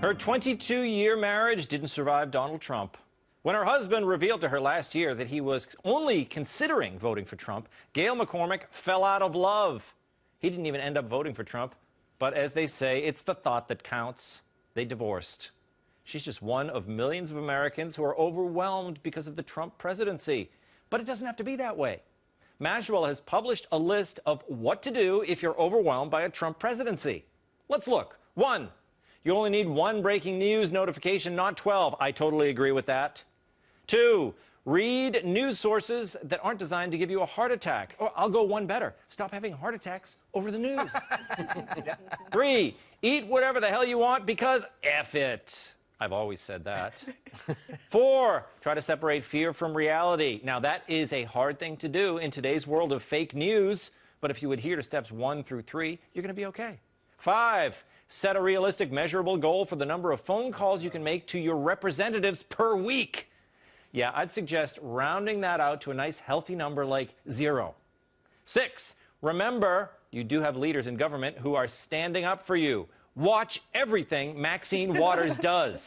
Her 22-year marriage didn't survive Donald Trump. When her husband revealed to her last year that he was only considering voting for Trump, Gail McCormick fell out of love. He didn't even end up voting for Trump. But as they say, it's the thought that counts. They divorced. She's just one of millions of Americans who are overwhelmed because of the Trump presidency. But it doesn't have to be that way. Maswell has published a list of what to do if you're overwhelmed by a Trump presidency. Let's look. 1. You only need one breaking news notification, not 12. I totally agree with that. 2. Read news sources that aren't designed to give you a heart attack. Or I'll go one better. Stop having heart attacks over the news. 3. Eat whatever the hell you want because F it. I've always said that. 4. Try to separate fear from reality. Now, that is a hard thing to do in today's world of fake news, but if you adhere to steps 1 through 3, you're going to be okay. 5. Set a realistic, measurable goal for the number of phone calls you can make to your representatives per week. Yeah, I'd suggest rounding that out to a nice, healthy number like 0. 6. Remember, you do have leaders in government who are standing up for you. Watch everything Maxine Waters does.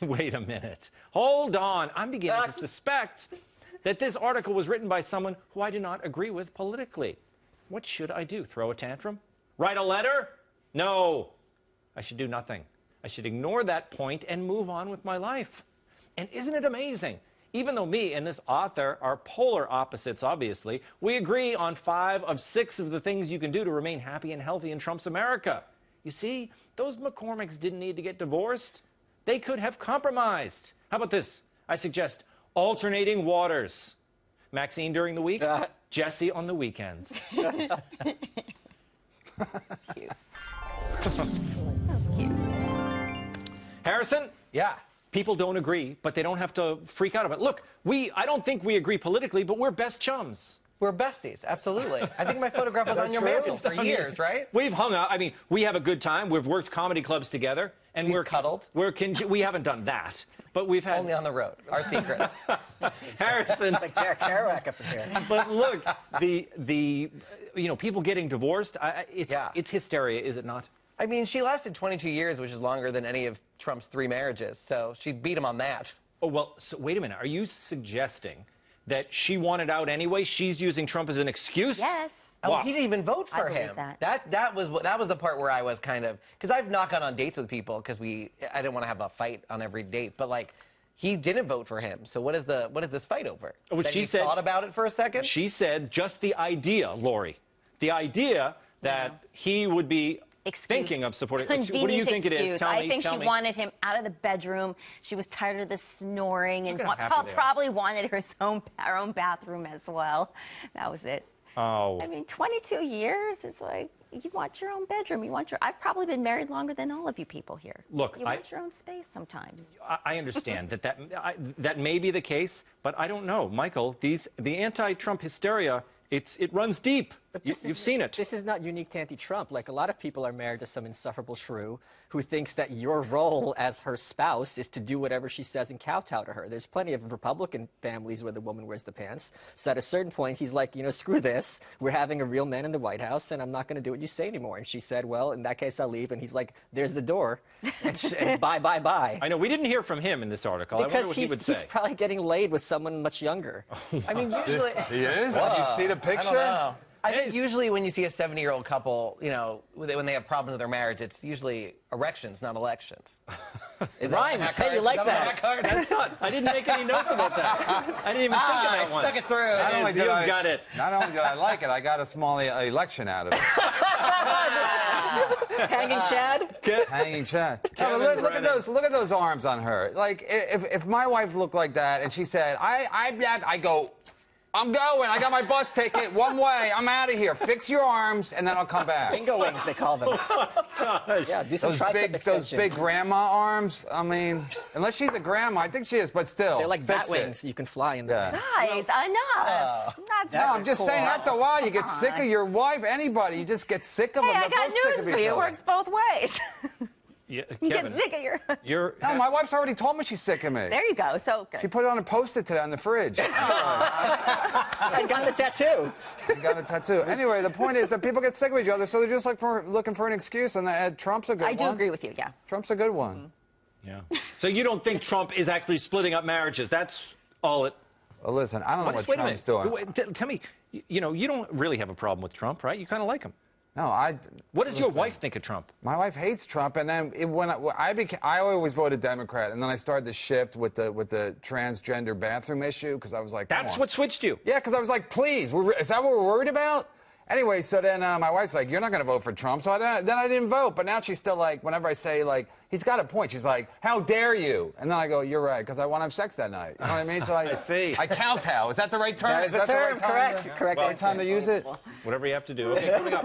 Wait a minute. Hold on. I'm beginning to suspect that this article was written by someone who I do not agree with politically. What should I do? Throw a tantrum? Write a letter? No. I should do nothing. I should ignore that point and move on with my life. And isn't it amazing? Even though me and this author are polar opposites, obviously, we agree on 5 of 6 of the things you can do to remain happy and healthy in Trump's America. You see, those McCormicks didn't need to get divorced. They could have compromised. How about this? I suggest alternating waters. Maxine during the week, Jesse on the weekends. Cute. Harrison? Yeah. People don't agree, but they don't have to freak out about it. Look, I don't think we agree politically, but we're best chums. We're besties, absolutely. I think my photograph was on your mantle for years, right? We've hung out. I mean, we have a good time. We've worked comedy clubs together. And we're cuddled. We haven't done that, but we've had... Only on the road. Our secret. Harrison. Like Jack Kerouac up in here. But look, people getting divorced, it's hysteria, is it not? I mean, she lasted 22 years, which is longer than any of Trump's 3 marriages, so she beat him on that. Oh, well, so wait a minute. Are you suggesting that she wanted out anyway? She's using Trump as an excuse? Yes. Oh, wow. He didn't even vote for him. That was the part where I was kind of, because I've not gone on dates with people because I didn't want to have a fight on every date, but like he didn't vote for him. So what is this fight over? Well, she thought about it for a second. She said just the idea, Lori, the idea that he would be thinking of supporting. What do you think it is? I think she wanted him out of the bedroom. She was tired of the snoring and probably wanted her own bathroom as well. That was it. Oh. I mean, 22 years, it's like, you want your own bedroom. I've probably been married longer than all of you people here. Look, you want your own space sometimes. I understand that may be the case, but I don't know. Michael, the anti-Trump hysteria, it runs deep. You've seen it. This is not unique to anti-Trump. Like, a lot of people are married to some insufferable shrew who thinks that your role as her spouse is to do whatever she says and kowtow to her. There's plenty of Republican families where the woman wears the pants. So at a certain point, he's like, screw this. We're having a real man in the White House, and I'm not going to do what you say anymore. And she said, well, in that case, I'll leave. And he's like, there's the door. And bye, bye, bye. I know. We didn't hear from him in this article. Because I wonder what he would say. He's probably getting laid with someone much younger. I mean, usually... He is? Did you see the picture? I don't know. I think usually when you see a 70-year-old couple, when they have problems with their marriage, it's usually erections, not elections. It rhymes. Hey, you like that? That's not. I didn't make any notes about that. I didn't even think of that one. Stuck it through. Not only did I like it, I got a small election out of it. Hanging Chad? Hanging Chad. No, look at those arms on her. Like, if my wife looked like that and she said, I go, I'm going. I got my bus ticket. One way. I'm out of here. Fix your arms, and then I'll come back. Bingo wings, they call them. Yeah, do some those big grandma arms. I mean, unless she's a grandma, I think she is, but still. They're like bat wings. You can fly in them. Guys, enough. No, I'm just saying, after a while, you get sick of your wife, anybody. You just get sick of them. Hey, I got news for you. It works both ways. Yeah, You Kevin, get sick of your... No, my wife's already told me she's sick of me. There you go. So good. She put it on a Post-it today on the fridge. I got the tattoo. You got a tattoo. Anyway, the point is that people get sick of each other, so they're just looking for an excuse, and Trump's a good one. I do agree with you, yeah. Trump's a good one. Yeah. So you don't think Trump is actually splitting up marriages? That's all it... Well, listen, I don't know what Trump's doing. Tell me, you know, you don't really have a problem with Trump, right? You kind of like him. No, What does your wife think of Trump? My wife hates Trump, and then I always voted Democrat, and then I started to shift with the transgender bathroom issue because I was like, that's what switched you. Yeah, because I was like, please, is that what we're worried about? Anyway, so then my wife's like, you're not going to vote for Trump, so then I didn't vote. But now she's still like, whenever I say like, he's got a point, she's like, how dare you? And then I go, you're right, because I want to have sex that night. You know what I mean? So I see. I kowtow. Is that the right term? That's the term. Correct. Right time to use it? Whatever you have to do. Okay, coming up.